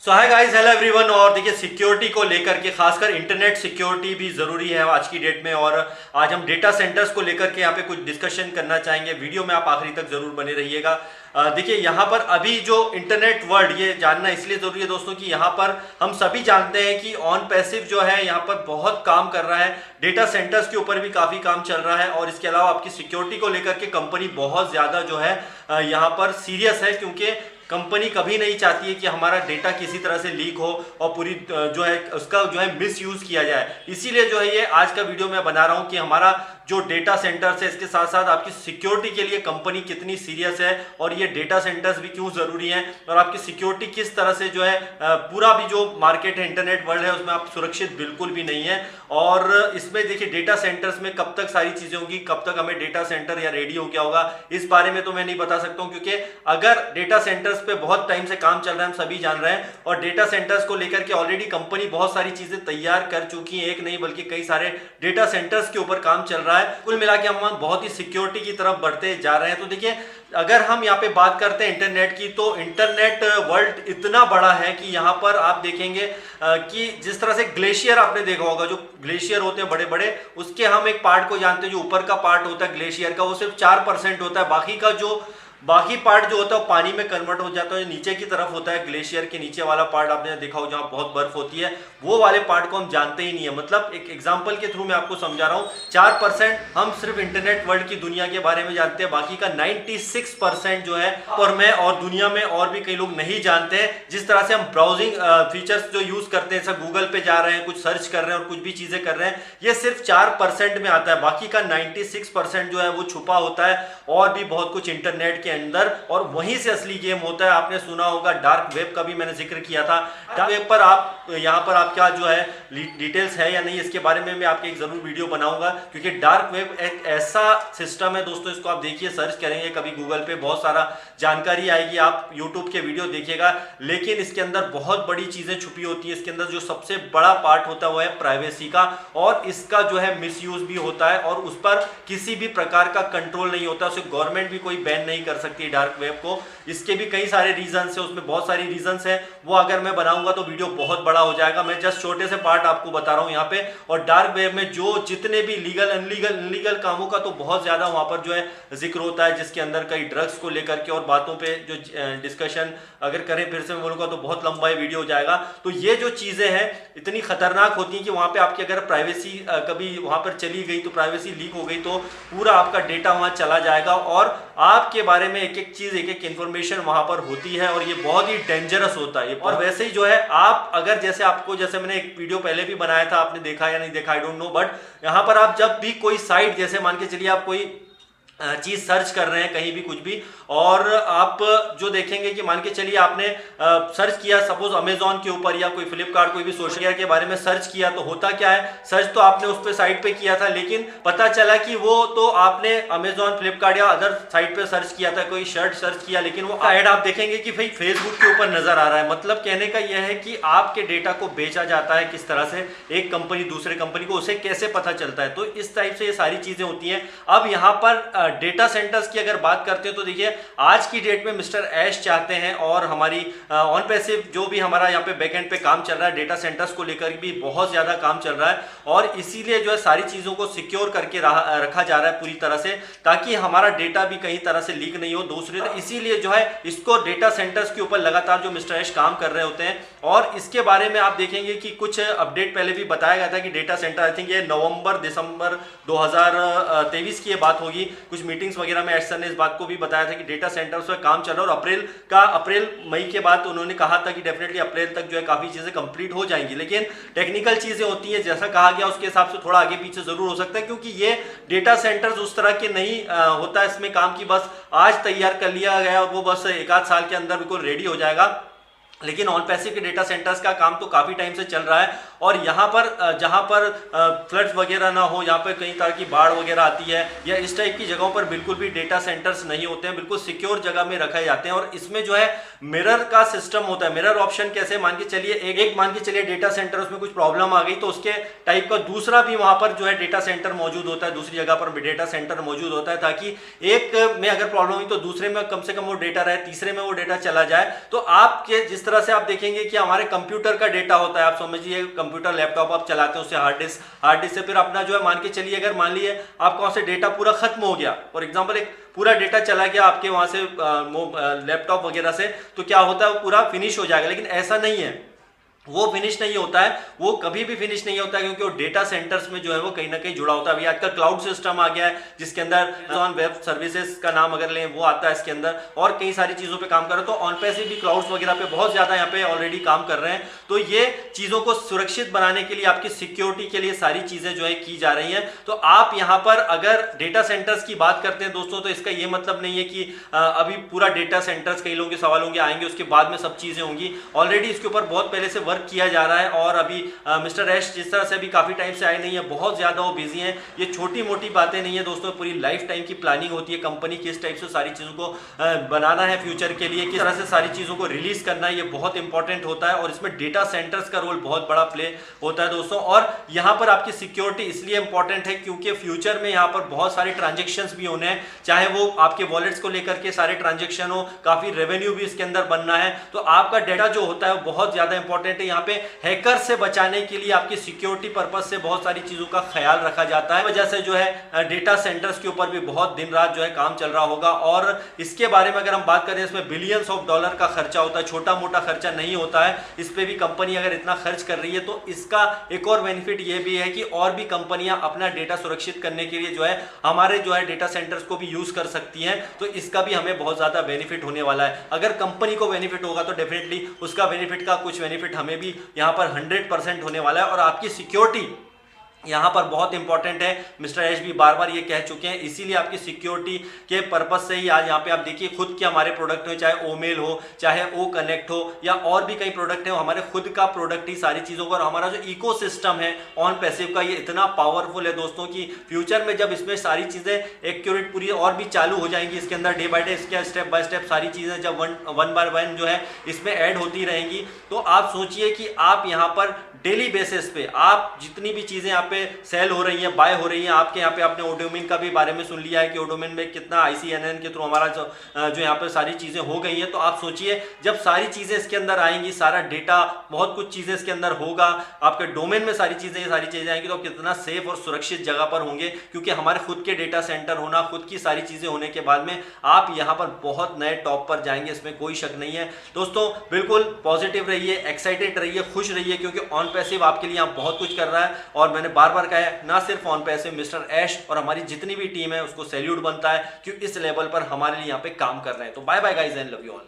सो hi guys, hello everyone. और देखिए, security को लेकर के खासकर इंटरनेट सिक्योरिटी भी ज़रूरी है आज की डेट में। और आज हम डेटा सेंटर्स को लेकर के यहाँ पे कुछ डिस्कशन करना चाहेंगे। वीडियो में आप आखिरी तक ज़रूर बने रहिएगा। देखिए, यहाँ पर अभी जो इंटरनेट वर्ल्ड, ये जानना इसलिए ज़रूरी है दोस्तों कि यहाँ पर हम सभी जानते हैं कि ऑन पैसिव जो है यहाँ पर बहुत काम कर रहा है। डेटा सेंटर्स के ऊपर भी काफ़ी काम चल रहा है। और इसके अलावा आपकी सिक्योरिटी को लेकर के कंपनी बहुत ज़्यादा जो है यहाँ पर सीरियस है, क्योंकि कंपनी कभी नहीं चाहती है कि हमारा डेटा किसी तरह से लीक हो और पूरी जो है उसका जो है मिस यूज़ किया जाए। इसीलिए जो है ये आज का वीडियो मैं बना रहा हूँ कि हमारा जो डेटा सेंटर्स है, इसके साथ साथ आपकी सिक्योरिटी के लिए कंपनी कितनी सीरियस है और ये डेटा सेंटर्स भी क्यों ज़रूरी हैं, और आपकी सिक्योरिटी किस तरह से जो है पूरा भी जो मार्केट है, इंटरनेट वर्ल्ड है, उसमें आप सुरक्षित बिल्कुल भी नहीं है। और इसमें देखिए, डेटा सेंटर्स में कब तक सारी चीज़ें होंगी, कब तक हमें डेटा सेंटर या रेडी हो गया होगा, इस बारे में तो मैं नहीं बता सकता हूँ। क्योंकि अगर डेटा सेंटर्स पे बहुत टाइम से काम चल रहा है, हम सभी जान रहे हैं, और डेटा सेंटर्स को लेकर के ऑलरेडी कंपनी बहुत सारी चीज़ें तैयार कर चुकी है, एक नहीं बल्कि कई सारे डेटा सेंटर्स के ऊपर काम चल रहा है। कुल मिला के हम बहुत ही सिक्योरिटी की तरफ बढ़ते जा रहे हैं। तो देखिए, अगर हम यहाँ पे बात करते हैं इंटरनेट की, तो इंटरनेट वर्ल्ड इतना बड़ा है कि यहाँ पर आप देखेंगे कि जिस तरह से ग्लेशियर आपने देखा होगा, जो ग्लेशियर होते हैं बड़े बड़े, उसके हम एक पार्ट को जानते हैं, जो ऊपर का पार्ट होता है ग्लेशियर का, वो सिर्फ 4% होता है। बाकी पार्ट जो होता है वो पानी में कन्वर्ट हो जाता है। नीचे की तरफ होता है, ग्लेशियर के नीचे वाला पार्ट आपने देखा हो जहाँ बहुत बर्फ होती है, वो वाले पार्ट को हम जानते ही नहीं है। मतलब एक एग्जांपल के थ्रू मैं आपको समझा रहा हूँ, 4% हम सिर्फ इंटरनेट वर्ल्ड की दुनिया के बारे में जानते हैं, बाकी का 96% जो है और मैं और दुनिया में और भी कई लोग नहीं जानते हैं। जिस तरह से हम ब्राउजिंग फीचर्स जो यूज करते हैं, जैसे गूगल पे जा रहे हैं, कुछ सर्च कर रहे हैं और कुछ भी चीजें कर रहे हैं, ये सिर्फ 4% में आता है। बाकी का 96% जो है वो छुपा होता है और भी बहुत कुछ इंटरनेट के अंदर, और वहीं से असली गेम होता है। आपने सुना होगा डार्क वेब का भी मैंने जिक्र किया था। डार्क वेब पर आप यहाँ पर आपका जो है डिटेल्स है या नहीं, इसके बारे में मैं आपके एक जरूर वीडियो बनाऊंगा, क्योंकि डार्क वेब एक ऐसा सिस्टम है दोस्तों, इसको आप देखिए, सर्च करेंगे कभी गूगल पे, बहुत सारा जानकारी आएगी, आप यूट्यूब के वीडियो देखिएगा। लेकिन इसके अंदर बहुत बड़ी चीजें छुपी होती है। इसके अंदर जो सबसे बड़ा पार्ट होता है वो है प्राइवेसी का, और इसका जो है मिसयूज भी होता है, और उस पर किसी भी प्रकार का कंट्रोल नहीं होता। उसे गवर्नमेंट भी कोई बैन नहीं कर सकती डार्क वेब को। इसके भी कई सारे रीजंस है, उसमें बहुत सारी रीजंस है, वो अगर मैं बनाऊंगा तो वीडियो बहुत बड़ा हो जाएगा। मैं जस्ट छोटे से पार्ट आपको बता रहा हूं यहाँ पे। और डार्क वेब में जो जितने भी लीगल अनलीगल कामों का तो बहुत ज्यादा वहां पर जो है जिक्र होता है, जिसके अंदर कई ड्रग्स को लेकर के और बातों पे जो डिस्कशन अगर करें, फिर से मैं बोलूंगा तो बहुत लंबा वीडियो हो जाएगा। तो ये जो चीजें हैं इतनी खतरनाक होती हैं कि वहां पे आपकी अगर प्राइवेसी कभी वहां पर चली गई, तो प्राइवेसी लीक हो गई, तो पूरा आपका डेटा वहां चला जाएगा और आपके बारे में एक एक चीज, एक एक इंफॉर्मेशन वहां पर होती है, और ये बहुत ही डेंजरस होता है। और वैसे ही जो है, आप अगर जैसे मैंने एक वीडियो पहले भी बनाया था, आपने देखा या नहीं देखा आई डोंट नो, बट यहां पर आप जब भी कोई साइट, जैसे मान के चलिए आप कोई चीज सर्च कर रहे हैं कहीं भी कुछ भी, और आप जो देखेंगे कि मान के चलिए आपने सर्च किया सपोज अमेजॉन के ऊपर या कोई फ्लिपकार्ट, कोई भी सोशल मीडिया के बारे में सर्च किया, तो होता क्या है, सर्च तो आपने उस पे साइट पे किया था, लेकिन पता चला कि वो तो आपने अमेजॉन, फ्लिपकार्ट या अदर साइट पे सर्च किया था, कोई शर्ट सर्च किया, लेकिन वो ऐड आप देखेंगे कि भाई फेसबुक के ऊपर नजर आ रहा है। मतलब कहने का यह है कि आपके डेटा को बेचा जाता है किस तरह से, एक कंपनी दूसरे कंपनी को, उसे कैसे पता चलता है। तो इस टाइप से ये सारी चीजें होती हैं। अब यहाँ पर डेटा सेंटर्स की अगर बात करते हैं, तो देखिए, आज की डेट में मिस्टर ऐश चाहते हैं, और हमारी ऑन पैसिव जो भी हमारा यहाँ पे बैकएंड पे काम चल रहा है, डेटा सेंटर्स को लेकर भी बहुत ज्यादा काम चल रहा है, और इसीलिए जो है सारी चीजों को सिक्योर करके रखा जा रहा है पूरी तरह से, ताकि हमारा डेटा भी कहीं तरह से लीक नहीं हो दूसरे। इसीलिए जो है इसको डेटा सेंटर्स के ऊपर लगातार जो मिस्टर ऐश काम कर रहे होते हैं। और इसके बारे में आप देखेंगे कि कुछ अपडेट पहले भी बताया गया था कि डेटा सेंटर, आई थिंक ये नवंबर दिसंबर 2023 की ये बात होगी, कुछ मीटिंग्स वगैरह में एस ने इस बात को भी बताया था कि डेटा सेंटर्स पर काम चल रहा है, और अप्रैल मई के बाद तो उन्होंने कहा था कि डेफिनेटली अप्रैल तक जो है काफी चीजें कंप्लीट हो जाएंगी। लेकिन टेक्निकल चीजें होती हैं, जैसा कहा गया उसके हिसाब से थोड़ा आगे पीछे जरूर हो सकता है, क्योंकि ये डेटा सेंटर्स उस तरह के नहीं होता है इसमें काम की बस आज तैयार कर लिया गया और वो बस एक आध साल के अंदर बिल्कुल रेडी हो जाएगा। लेकिन ऑन पैसिव के डेटा सेंटर्स का काम तो काफी टाइम से चल रहा है, और यहाँ पर जहाँ पर फ्लड्स वगैरह ना हो, यहाँ पर कई तरह की बाढ़ वगैरह आती है या इस टाइप की जगहों पर बिल्कुल भी डेटा सेंटर्स नहीं होते हैं, बिल्कुल सिक्योर जगह में रखे जाते हैं। और इसमें जो है मिरर का सिस्टम होता है। मिरर ऑप्शन कैसे, मान के चलिए एक मान के चलिए डेटा सेंटर, उसमें कुछ प्रॉब्लम आ गई, तो उसके टाइप का दूसरा भी वहां पर जो है डेटा सेंटर मौजूद होता है, दूसरी जगह पर डेटा सेंटर मौजूद होता है, ताकि एक में अगर प्रॉब्लम हुई तो दूसरे में कम से कम वो डेटा रहे, तीसरे में वो डेटा चला जाए। तो आपके जिस तरह से आप देखेंगे कि हमारे कंप्यूटर का डेटा होता है, आप समझिए कंप्यूटर लैपटॉप आप चलाते हैं, उससे हार्ड डिस्क से फिर अपना जो है मान के चलिए, अगर मान लिए आपका वहां से डेटा पूरा खत्म हो गया, फॉर एग्जांपल एक पूरा डेटा चला गया आपके वहां से लैपटॉप वगैरह से, तो क्या होता है वो पूरा फिनिश हो जाएगा। लेकिन ऐसा नहीं है, वो फिनिश नहीं होता है, वो कभी भी फिनिश नहीं होता है, क्योंकि वो डेटा सेंटर्स में जो है वो कहीं ना कहीं जुड़ा होता है। अभी आजकल क्लाउड सिस्टम आ गया है जिसके अंदर ऑन वेब सर्विसेज का नाम अगर लें वो आता है इसके अंदर, और कई सारी चीज़ों पे काम कर रहे हैं। तो ऑन पैसे भी क्लाउड्स वगैरह पे बहुत ज़्यादा यहाँ पे ऑलरेडी काम कर रहे हैं। तो ये चीज़ों को सुरक्षित बनाने के लिए, आपकी सिक्योरिटी के लिए सारी चीज़ें जो है की जा रही हैं। तो आप यहाँ पर अगर डेटा सेंटर्स की बात करते हैं दोस्तों, तो इसका ये मतलब नहीं है कि अभी पूरा डेटा सेंटर्स, कई लोगों के सवाल होंगे आएंगे उसके बाद में सब चीज़ें होंगी। ऑलरेडी इसके ऊपर बहुत पहले से वर्क किया जा रहा है, और अभी मिस्टर ऐश जिस तरह से अभी काफी टाइम से आए नहीं है, बहुत ज्यादा वो बिजी हैं। ये छोटी मोटी बातें नहीं है दोस्तों, पूरी लाइफ टाइम की प्लानिंग होती है, कंपनी किस टाइप से सारी चीजों को बनाना है फ्यूचर के लिए, किस तरह से सारी चीजों को रिलीज करना है, ये बहुत इंपॉर्टेंट होता है। और इसमें डेटा सेंटर्स का रोल बहुत बड़ा प्ले होता है दोस्तों। और यहाँ पर आपकी सिक्योरिटी इसलिए इंपॉर्टेंट है क्योंकि फ्यूचर में यहाँ पर बहुत सारे ट्रांजेक्शन भी होने हैं, चाहे वो आपके वॉलेट्स को लेकर के सारे ट्रांजेक्शन हो, काफी रेवेन्यू भी इसके अंदर बनना है। तो आपका डेटा जो होता है वो बहुत ज्यादा इंपॉर्टेंट है। यहाँ पे हैकर से बचाने के लिए आपकी सिक्योरिटी पर्पस से बहुत सारी चीजों का ख्याल रखा जाता है, वजह से जो है डेटा सेंटर्स के ऊपर भी बहुत दिन रात जो है काम चल रहा होगा। और इसके बारे में अगर हम बात करें, इसमें बिलियंस ऑफ डॉलर का खर्चा होता है, छोटा मोटा खर्चा नहीं होता है। इस पे भी कंपनी अगर इतना खर्च कर रही है तो इसका एक और बेनिफिट ये भी है कि और भी कंपनियां अपना डेटा सुरक्षित करने के लिए जो है हमारे जो है डेटा सेंटर्स को भी यूज कर सकती हैं। तो इसका भी हमें बहुत ज्यादा बेनिफिट होने वाला है। अगर कंपनी को बेनिफिट होगा तो डेफिनेटली उसका बेनिफिट का कुछ बेनिफिट हमें भी यहाँ पर 100% होने वाला है। और आपकी सिक्योरिटी यहाँ पर बहुत इंपॉर्टेंट है, मिस्टर ऐश भी बार बार ये कह चुके हैं। इसीलिए आपकी सिक्योरिटी के पर्पस से ही आज यहाँ पे आप देखिए खुद के हमारे प्रोडक्ट हो, चाहे ओमेल हो, चाहे ओ कनेक्ट हो, या और भी कई प्रोडक्ट है, हमारे खुद का प्रोडक्ट ही सारी चीज़ों का। और हमारा जो इकोसिस्टम है ऑन पैसिव का, ये इतना पावरफुल है दोस्तों कि फ्यूचर में जब इसमें सारी चीज़ें एक्यूरेट पूरी और भी चालू हो जाएंगी, इसके अंदर डे बाय डे इसके स्टेप बाय स्टेप सारी चीज़ें जब वन बाय वन जो है इसमें ऐड होती रहेंगी, तो आप सोचिए कि आप यहाँ पर डेली बेसिस पे आप जितनी भी चीज़ें यहाँ पे सेल हो रही हैं, बाय हो रही हैं, आपके यहाँ पे आपने ओडोमिन का भी बारे में सुन लिया है कि ओडोमिन में कितना ICNN के थ्रू हमारा जो यहाँ पे सारी चीज़ें हो गई हैं। तो आप सोचिए जब सारी चीज़ें इसके अंदर आएंगी, सारा डेटा, बहुत कुछ चीज़ें इसके अंदर होगा, आपके डोमेन में सारी चीज़ें आएंगी, तो कितना सेफ और सुरक्षित जगह पर होंगे। क्योंकि हमारे खुद के डेटा सेंटर होना, खुद की सारी चीज़ें होने के बाद में आप यहाँ पर बहुत नए टॉप पर जाएंगे, इसमें कोई शक नहीं है दोस्तों। बिल्कुल पॉजिटिव रहिए, एक्साइटेड रहिए, खुश रहिए, क्योंकि ऑन पैसिव आपके लिए यहाँ बहुत कुछ कर रहा है। और मैंने बार बार कहा है, ना सिर्फ ऑन पैसिव, मिस्टर ऐश और हमारी जितनी भी टीम है उसको सैल्यूट बनता है कि इस लेवल पर हमारे लिए यहाँ पे काम कर रहे हैं। तो bye bye guys and love you all.